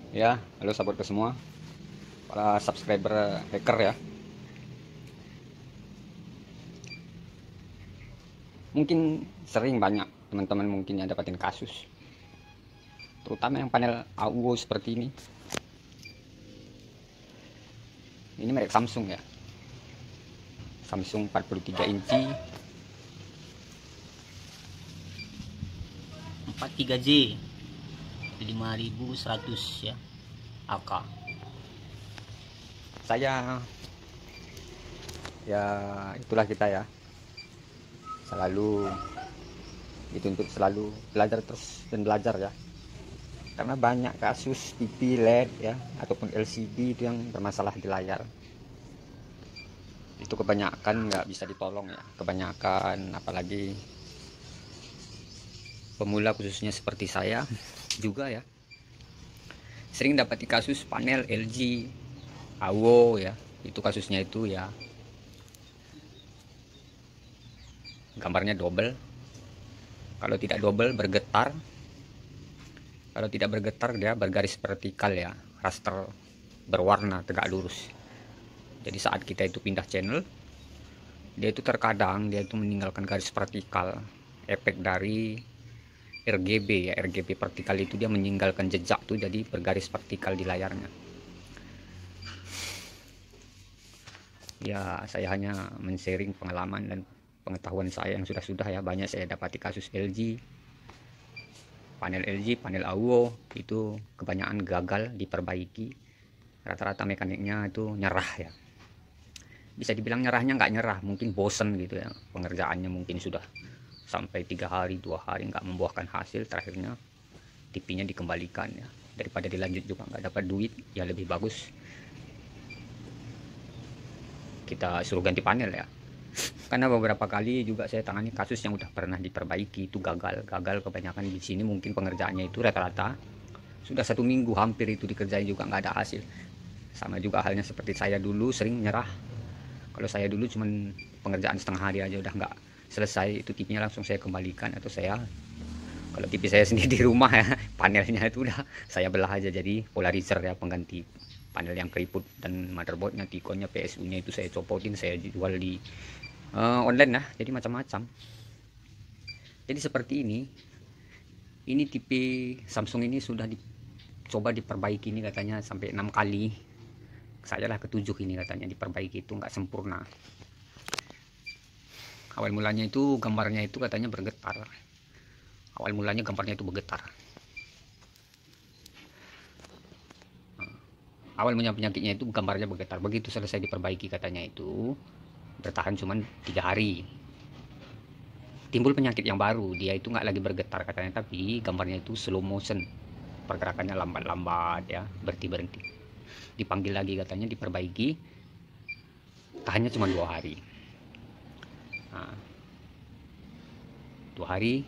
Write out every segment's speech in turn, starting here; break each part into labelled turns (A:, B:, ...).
A: Ya, halo sahabatku semua, para subscriber hacker ya. Mungkin sering banyak teman-teman mungkin yang dapatin kasus, terutama yang panel AUO seperti ini. Ini merek Samsung ya, Samsung 43 inci
B: 43J 5100 ya, AK.
A: Saya ya itulah kita ya, selalu dituntut selalu belajar terus dan belajar ya. Karena banyak kasus TV LED ya ataupun LCD itu yang bermasalah di layar. Itu kebanyakan nggak bisa ditolong ya, kebanyakan apalagi pemula khususnya seperti saya juga ya, sering dapat kasus panel LG AWO ya. Itu kasusnya itu ya, gambarnya double, kalau tidak double bergetar, kalau tidak bergetar dia bergaris vertikal ya, raster berwarna tegak lurus. Jadi saat kita itu pindah channel, dia itu terkadang dia itu meninggalkan garis vertikal, efek dari RGB ya, RGB vertikal itu dia meninggalkan jejak tuh, jadi bergaris vertikal di layarnya. Ya saya hanya men-sharing pengalaman dan pengetahuan saya yang sudah ya. Banyak saya dapati kasus LG, panel AWO itu kebanyakan gagal diperbaiki. Rata-rata mekaniknya itu nyerah ya. Bisa dibilang nyerahnya nggak nyerah, mungkin bosen gitu ya, pengerjaannya mungkin sudah sampai 3 hari 2 hari nggak membuahkan hasil, terakhirnya TV-nya dikembalikan ya. Daripada dilanjut juga nggak dapat duit, ya lebih bagus kita suruh ganti panel ya. Karena beberapa kali juga saya tangani kasus yang udah pernah diperbaiki itu gagal kebanyakan di sini. Mungkin pengerjaannya itu rata-rata sudah 1 minggu hampir itu dikerjain juga nggak ada hasil. Sama juga halnya seperti saya dulu sering nyerah. Kalau saya dulu cuman pengerjaan setengah hari aja udah nggak selesai, itu TV-nya langsung saya kembalikan. Atau saya, kalau TV saya sendiri di rumah ya, panelnya itu udah saya belah aja jadi polarizer ya, pengganti panel yang keriput. Dan motherboardnya, Tikonnya, PSU-nya itu saya copotin, saya jual di online lah, jadi macam-macam. Jadi seperti ini TV Samsung ini sudah dicoba diperbaiki ini katanya sampai 6 kali. Saya lah ketujuh ini katanya diperbaiki, itu nggak sempurna. Awal mulanya itu gambarnya itu katanya bergetar, awal mulanya gambarnya itu bergetar. Awal mulanya penyakitnya itu gambarnya bergetar, begitu selesai diperbaiki katanya itu bertahan cuman 3 hari, timbul penyakit yang baru, dia itu nggak lagi bergetar katanya, tapi gambarnya itu slow motion, pergerakannya lambat-lambat ya, berhenti-berhenti. Dipanggil lagi katanya diperbaiki, tahannya cuma 2 hari. Nah, 2 hari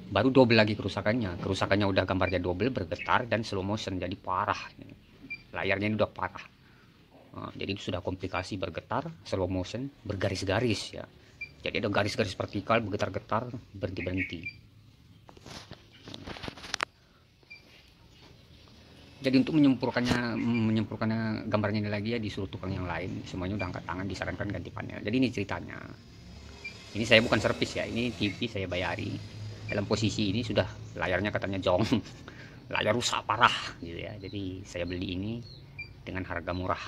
A: baru double lagi kerusakannya udah gambarnya double, bergetar dan slow motion, jadi parah, layarnya ini udah parah. Nah, jadi itu sudah komplikasi, bergetar, slow motion, bergaris-garis ya, jadi ada garis-garis vertikal, bergetar-getar, berhenti-berhenti. Jadi untuk menyempurnakannya gambarnya ini lagi ya, disuruh tukang yang lain, semuanya udah angkat tangan, disarankan ganti panel. Jadi ini ceritanya, ini saya bukan servis ya, ini TV saya bayari. Dalam posisi ini sudah layarnya katanya jong, layar rusak parah gitu ya. Jadi saya beli ini dengan harga murah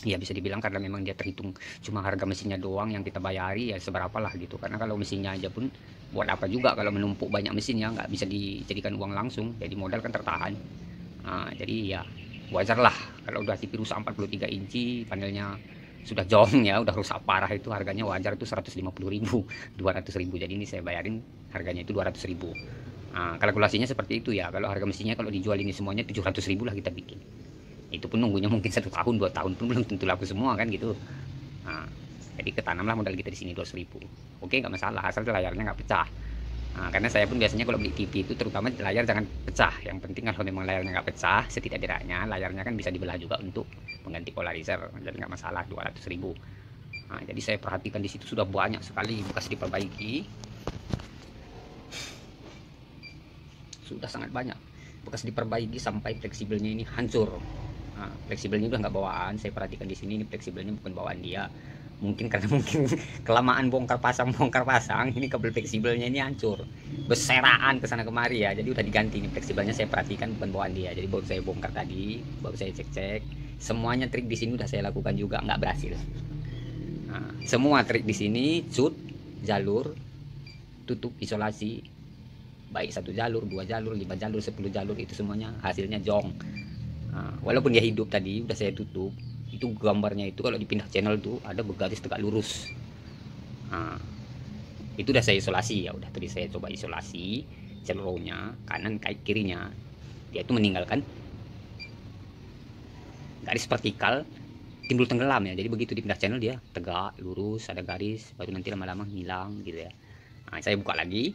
A: ya, bisa dibilang, karena memang dia terhitung cuma harga mesinnya doang yang kita bayari ya, seberapa lah gitu. Karena kalau mesinnya aja pun buat apa juga kalau menumpuk banyak mesin ya, nggak bisa dijadikan uang langsung, jadi modal kan tertahan. Nah, jadi ya wajar lah kalau udah TV rusak 43 inci, panelnya sudah jong ya, udah rusak parah, itu harganya wajar, itu 150.000, 200.000. Jadi ini saya bayarin harganya itu 200.000. Nah, kalkulasinya seperti itu ya. Kalau harga mesinnya kalau dijual ini semuanya 700.000 lah kita bikin. Itu pun nunggunya mungkin 1 tahun 2 tahun pun belum tentu laku semua kan gitu. Nah, jadi ketanamlah modal kita di sini 200.000. Oke, nggak masalah asal layarnya nggak pecah. Nah, karena saya pun biasanya kalau beli TV itu terutama layar jangan pecah. Yang penting kalau memang layarnya nggak pecah, setidak-tidaknya layarnya kan bisa dibelah juga untuk mengganti polarizer. Jadi nggak masalah, 200.000. Nah, jadi saya perhatikan di situ sudah banyak sekali bekas diperbaiki. Sudah sangat banyak bekas diperbaiki sampai fleksibelnya ini hancur. Nah, fleksibelnya udah nggak bawaan. Saya perhatikan di sini, ini fleksibelnya bukan bawaan dia. Mungkin karena kelamaan bongkar pasang ini kabel fleksibelnya ini hancur, beseraan ke sana kemari ya. Jadi udah diganti, ini fleksibelnya saya perhatikan bukan bawaan dia. Jadi baru saya bongkar tadi, baru saya cek semuanya. Trik di sini udah saya lakukan juga, nggak berhasil. Nah, semua trik di sini, cut jalur, tutup isolasi, baik 1 jalur, 2 jalur, 5 jalur, 10 jalur, itu semuanya hasilnya jong. Nah, walaupun dia hidup tadi udah saya tutup, itu gambarnya itu kalau dipindah channel tuh ada bergaris tegak lurus. Nah, itu udah saya isolasi ya. Udah tadi saya coba isolasi jalurnya kanan kait kirinya, dia itu meninggalkan garis vertikal timbul tenggelam ya. Jadi begitu dipindah channel dia tegak lurus, ada garis, baru nanti lama-lama hilang gitu ya. Nah, saya buka lagi,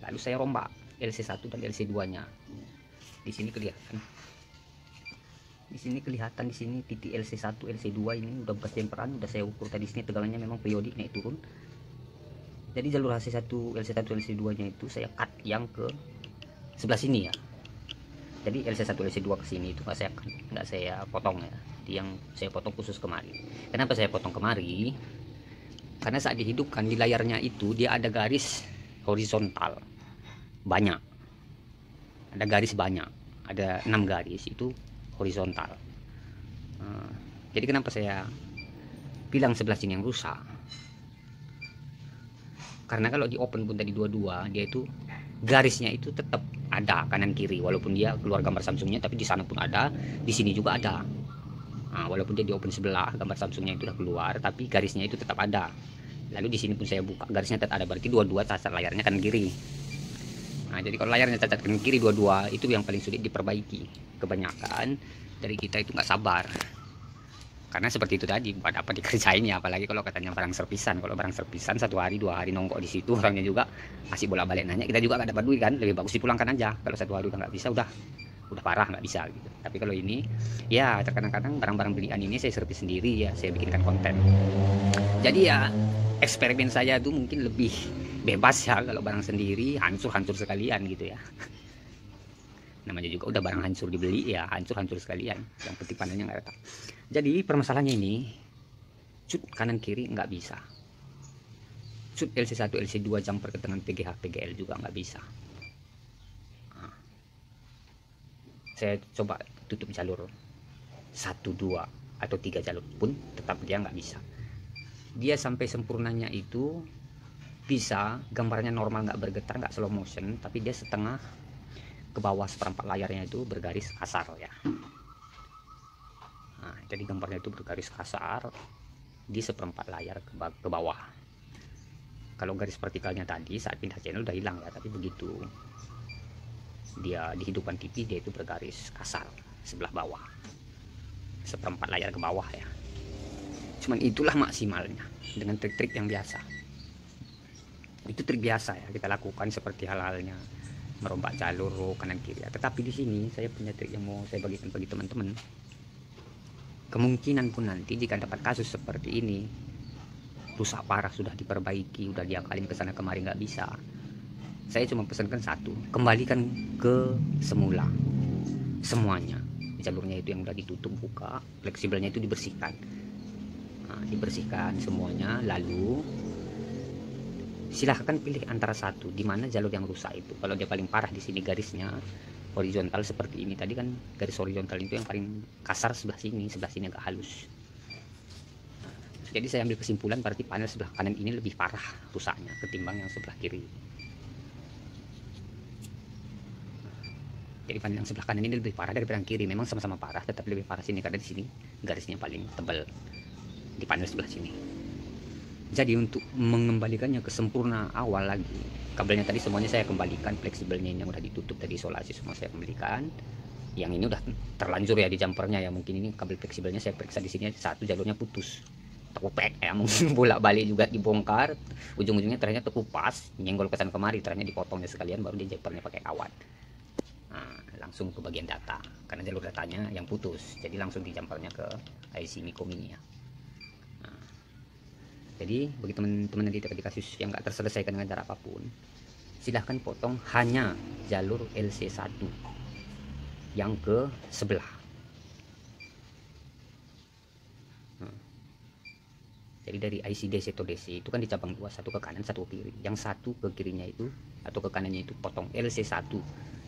A: lalu saya rombak LC1 dan LC2 nya. Di sini kelihatan, di sini kelihatan, di sini titik LC1 LC2 ini udah bekas jemperan, udah saya ukur tadi. Sini tegangannya memang periodik naik turun. Jadi jalur LC1 LC2 nya itu saya cut yang ke sebelah sini ya. Jadi LC1 LC2 ke sini itu nggak saya potong ya. Yang saya potong khusus kemari. Kenapa saya potong kemari? Karena saat dihidupkan di layarnya itu dia ada garis horizontal banyak, ada garis banyak, ada 6 garis itu horizontal. Jadi kenapa saya bilang sebelah sini yang rusak? Karena kalau di open pun tadi dua-dua, dia itu garisnya itu tetap ada kanan kiri, walaupun dia keluar gambar Samsungnya, tapi di sana pun ada, di sini juga ada. Nah, walaupun dia di open sebelah gambar Samsungnya itu udah keluar, tapi garisnya itu tetap ada. Lalu di sini pun saya buka, garisnya tetap ada, berarti dua-dua cacat layarnya kanan kiri. Nah, jadi kalau layarnya cacat kanan kiri dua-dua, itu yang paling sulit diperbaiki. Kebanyakan dari kita itu nggak sabar, karena seperti itu tadi, buat apa dikerjainnya. Apalagi kalau katanya barang servisan. Kalau barang servisan 1 hari 2 hari nongkrong di situ, orangnya juga masih bolak-balik nanya, kita juga nggak dapat duit kan. Lebih bagus dipulangkan aja. Kalau 1 hari udah nggak bisa, udah parah nggak bisa gitu. Tapi kalau ini ya terkadang-kadang barang-barang belian ini saya servis sendiri ya, saya bikinkan konten. Jadi ya eksperimen saya tuh mungkin lebih bebas ya. Kalau barang sendiri hancur-hancur sekalian gitu ya. Namanya juga udah barang hancur dibeli ya, hancur-hancur sekalian. Yang penting panelnya nggak retak. Jadi permasalahannya ini, cut kanan kiri nggak bisa, cut LC1 LC2 jumper ke dengan PGH PGL juga nggak bisa. Nah, saya coba tutup jalur 1, 2 atau 3 jalur pun tetap dia nggak bisa. Dia sampai sempurnanya itu bisa gambarnya normal, nggak bergetar, nggak slow motion, tapi dia setengah ke bawah, seperempat layarnya itu bergaris kasar ya. Nah, jadi gambarnya itu bergaris kasar di seperempat layar ke bawah. Kalau garis vertikalnya tadi saat pindah channel udah hilang ya, tapi begitu dia dihidupkan TV dia itu bergaris kasar sebelah bawah, seperempat layar ke bawah ya. Cuman itulah maksimalnya dengan trik-trik yang biasa. Itu trik biasa ya kita lakukan, seperti hal-halnya merombak jalur kanan kiri ya. Tetapi di sini saya punya trik yang mau saya bagikan bagi teman-teman. Kemungkinan pun nanti jika dapat kasus seperti ini, rusak parah, sudah diperbaiki, udah diakalin ke sana kemari nggak bisa, saya cuma pesankan satu, kembalikan ke semula semuanya. Jalurnya itu yang udah ditutup buka, fleksibelnya itu dibersihkan. Nah, dibersihkan semuanya, lalu silahkan pilih antara satu, di mana jalur yang rusak itu. Kalau dia paling parah di sini garisnya horizontal seperti ini tadi kan, garis horizontal itu yang paling kasar sebelah sini agak halus. Nah, jadi saya ambil kesimpulan berarti panel sebelah kanan ini lebih parah rusaknya ketimbang yang sebelah kiri. Jadi panel yang sebelah kanan ini lebih parah daripada yang kiri. Memang sama-sama parah, tetapi lebih parah sini karena di sini garisnya paling tebal di panel sebelah sini. Jadi untuk mengembalikannya ke sempurna awal lagi, kabelnya tadi semuanya saya kembalikan, fleksibelnya yang udah ditutup tadi isolasi semua saya kembalikan. Yang ini udah terlanjur ya di jumpernya ya, mungkin ini kabel fleksibelnya saya periksa di sini satu jalurnya putus, terkopek ya, mungkin bolak-balik juga dibongkar, ujung-ujungnya ternyata terkupas, nyenggol ke sana kemari, ternyata dipotongnya sekalian baru dia jumpernya pakai kawat. Nah, langsung ke bagian data karena jalur datanya yang putus, jadi langsung di jumpernya ke IC Micro Mini ya. Jadi bagi teman-teman yang di kasus yang nggak terselesaikan dengan cara apapun, silahkan potong hanya jalur LC1 yang ke sebelah. Jadi dari IC DC atau DC itu kan dicabang dua, satu ke kanan, satu ke kiri. Yang satu ke kirinya itu atau ke kanannya itu potong LC1.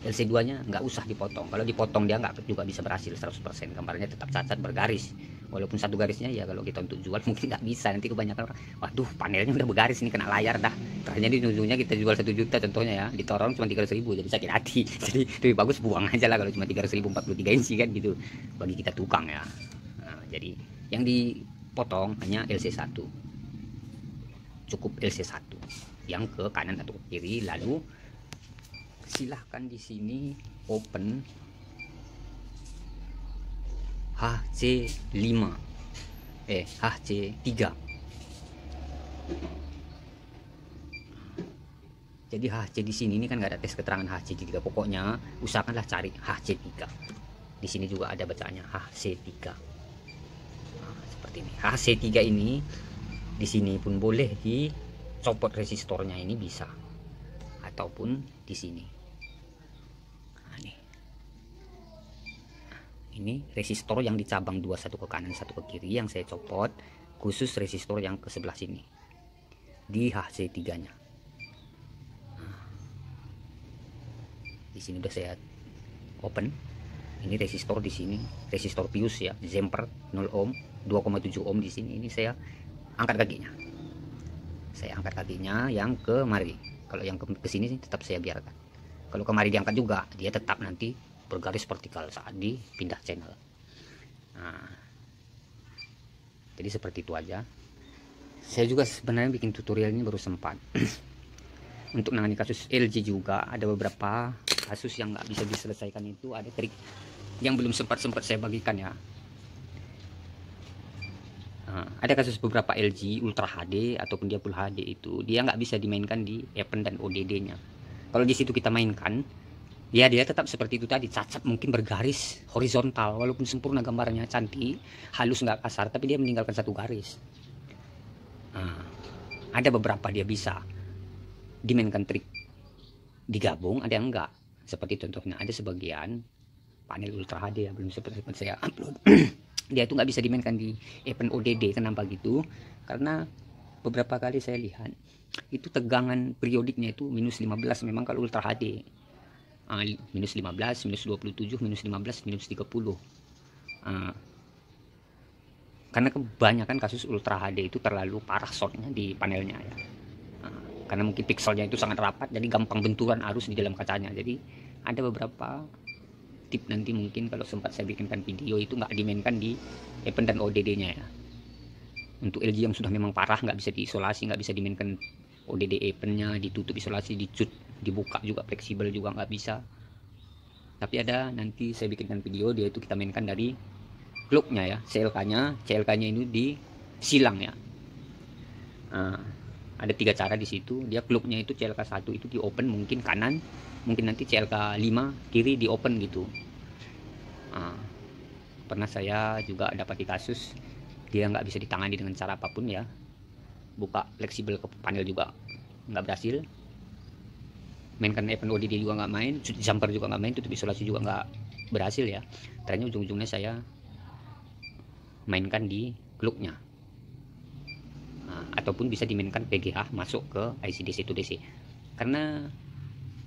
A: LC2 nya nggak usah dipotong. Kalau dipotong dia nggak juga bisa berhasil 100%. Gambarnya tetap cacat bergaris. Walaupun satu garisnya ya kalau kita untuk jual mungkin nggak bisa. Nanti kebanyakan orang, waduh panelnya udah bergaris ini kena layar dah. Ternyata di ujungnya kita jual 1 juta contohnya ya, ditorong cuma 300.000 jadi sakit hati. Jadi lebih bagus buang aja lah kalau cuma 300.000 43 inci kan gitu. Bagi kita tukang ya. Nah, jadi yang dipotong hanya LC1. Cukup LC1 yang ke kanan atau ke kiri. Lalu silahkan di sini open HC5 HC3. Jadi HC di sini ini kan nggak ada tes keterangan HC3. Pokoknya usahakanlah cari HC3. Di sini juga ada bacaannya HC3. Nah, seperti ini. HC3 ini di sini pun boleh dicopot resistornya, ini bisa, ataupun di sini. Nah, ini resistor yang dicabang dua, satu ke kanan, satu ke kiri yang saya copot, khusus resistor yang ke sebelah sini di HC3-nya. Di sini udah saya open. Ini resistor di sini, resistor pius ya, jumper 0 ohm, 2,7 ohm di sini. Ini saya angkat kakinya. Saya angkat kakinya yang kemari. Kalau yang ke sini tetap saya biarkan. Kalau kemari diangkat juga, dia tetap nanti bergaris vertikal saat dipindah channel. Nah, jadi seperti itu aja. Saya juga sebenarnya bikin tutorial ini baru sempat. Untuk menangani kasus LG juga ada beberapa kasus yang nggak bisa diselesaikan, itu ada trik yang belum sempat saya bagikan ya. Nah, ada kasus beberapa LG Ultra HD ataupun dia Full HD itu dia nggak bisa dimainkan di Event dan ODD-nya. Kalau di situ kita mainkan, ya dia tetap seperti itu tadi, cacat, mungkin bergaris horizontal, walaupun sempurna gambarnya cantik, halus nggak kasar, tapi dia meninggalkan satu garis. Nah, ada beberapa dia bisa dimainkan trik digabung, ada yang enggak. Seperti contohnya ada sebagian panel Ultra HD ya, belum sempat saya upload. Dia itu nggak bisa dimainkan di event ODD. Kenapa gitu? Karena beberapa kali saya lihat itu tegangan periodiknya itu minus 15 memang kalau Ultra HD. Minus 15, minus 27, minus 15, minus 30. Karena kebanyakan kasus Ultra HD itu terlalu parah shortnya di panelnya ya. Karena mungkin pixelnya itu sangat rapat, jadi gampang benturan arus di dalam kacanya. Jadi ada beberapa tip nanti mungkin kalau sempat saya bikinkan video itu nggak dimainkan di event dan ODD-nya ya. Untuk LG yang sudah memang parah, nggak bisa diisolasi, nggak bisa dimainkan ODD eventnya, ditutup isolasi, dicut, dibuka juga fleksibel juga nggak bisa. Tapi ada nanti saya bikinkan video, dia itu kita mainkan dari clock-nya ya, CLK-nya ini disilang ya. Ada 3 cara di situ. Dia clock-nya itu CLK1 itu di open mungkin kanan, mungkin nanti CLK5 kiri di open gitu. Pernah saya juga dapat di kasus dia nggak bisa ditangani dengan cara apapun ya, buka fleksibel ke panel juga nggak berhasil, mainkan event ODD juga nggak main, jumper juga nggak main, tutup isolasi juga nggak berhasil ya. Ternyata ujung-ujungnya saya mainkan di clock-nya. Ataupun bisa dimainkan PGA masuk ke IC-DC to DC. Karena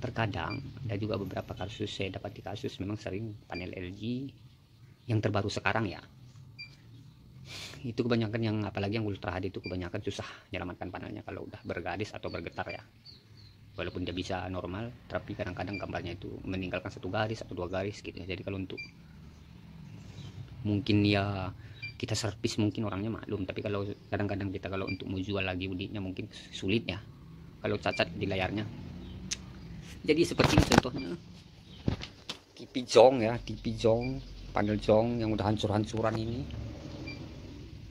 A: terkadang ada juga beberapa kasus saya dapat di kasus memang sering panel LG yang terbaru sekarang ya, itu kebanyakan yang apalagi yang Ultra HD itu kebanyakan susah menyelamatkan panelnya kalau udah bergaris atau bergetar ya. Walaupun dia bisa normal, tapi kadang-kadang gambarnya itu meninggalkan 1 garis atau 2 garis gitu ya. Jadi kalau untuk mungkin ya kita servis mungkin orangnya maklum, tapi kalau kadang-kadang kita kalau untuk mau jual lagi unitnya mungkin sulit ya kalau cacat di layarnya. Jadi seperti ini contohnya TV Jong ya, TV Jong, panel Jong yang udah hancur-hancuran ini,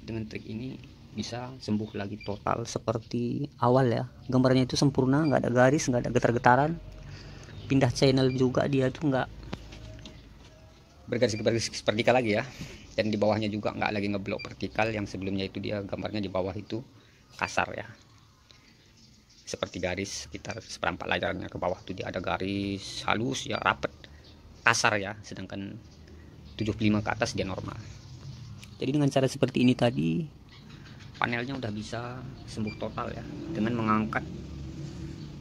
A: dengan trik ini bisa sembuh lagi total seperti awal ya. Gambarnya itu sempurna, nggak ada garis, nggak ada getar-getaran, pindah channel juga dia tuh nggak bergaris-garis vertikal lagi ya. Dan di bawahnya juga nggak lagi ngeblok vertikal, yang sebelumnya itu dia gambarnya di bawah itu kasar ya, seperti garis sekitar seperempat layarnya ke bawah tuh dia ada garis halus ya, rapet. kasar ya, sedangkan 75 ke atas dia normal. Jadi dengan cara seperti ini tadi panelnya udah bisa sembuh total ya, dengan mengangkat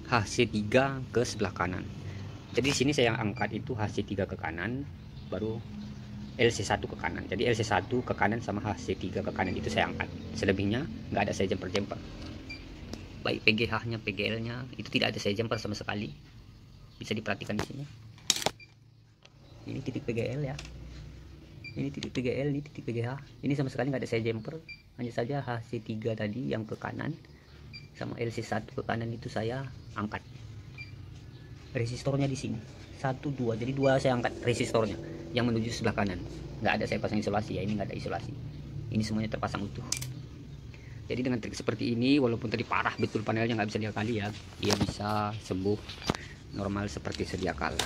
A: HC3 ke sebelah kanan. Jadi di sini saya angkat itu HC3 ke kanan, baru LC1 ke kanan. Jadi LC1 ke kanan sama HC3 ke kanan itu saya angkat. Selebihnya nggak ada saya jumper. Baik PGH-nya, PGL-nya itu tidak ada saya jumper sama sekali. Bisa diperhatikan di sini. Ini titik PGL ya. Ini titik PGL, ini titik PGH. Ini sama sekali nggak ada saya jumper. Hanya saja HC3 tadi yang ke kanan sama LC1 ke kanan itu saya angkat. Resistornya di sini 1, 2, jadi 2 saya angkat resistornya yang menuju sebelah kanan. Nggak ada saya pasang isolasi ya, ini nggak ada isolasi, ini semuanya terpasang utuh. Jadi dengan trik seperti ini, walaupun tadi parah betul panelnya nggak bisa diakali ya, dia bisa sembuh normal seperti sedia kala.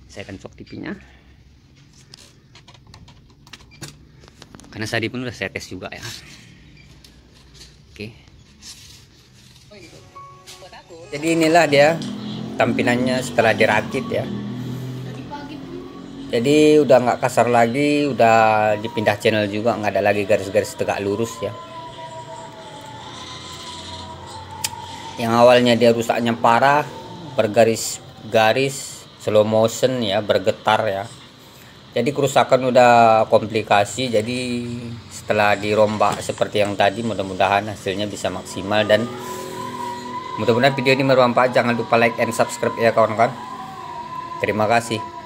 A: Saya akan cok TV-nya karena tadi pun udah saya tes juga ya. Oke. Jadi inilah dia tampilannya setelah dirakit ya. Jadi udah nggak kasar lagi, udah dipindah channel juga, nggak ada lagi garis-garis tegak lurus ya. Yang awalnya dia rusaknya parah, bergaris-garis, slow motion ya, bergetar ya. Jadi kerusakan udah komplikasi. Jadi setelah dirombak seperti yang tadi, mudah-mudahan hasilnya bisa maksimal dan mudah-mudahan video ini bermanfaat. Jangan lupa like and subscribe ya kawan-kawan. Terima kasih.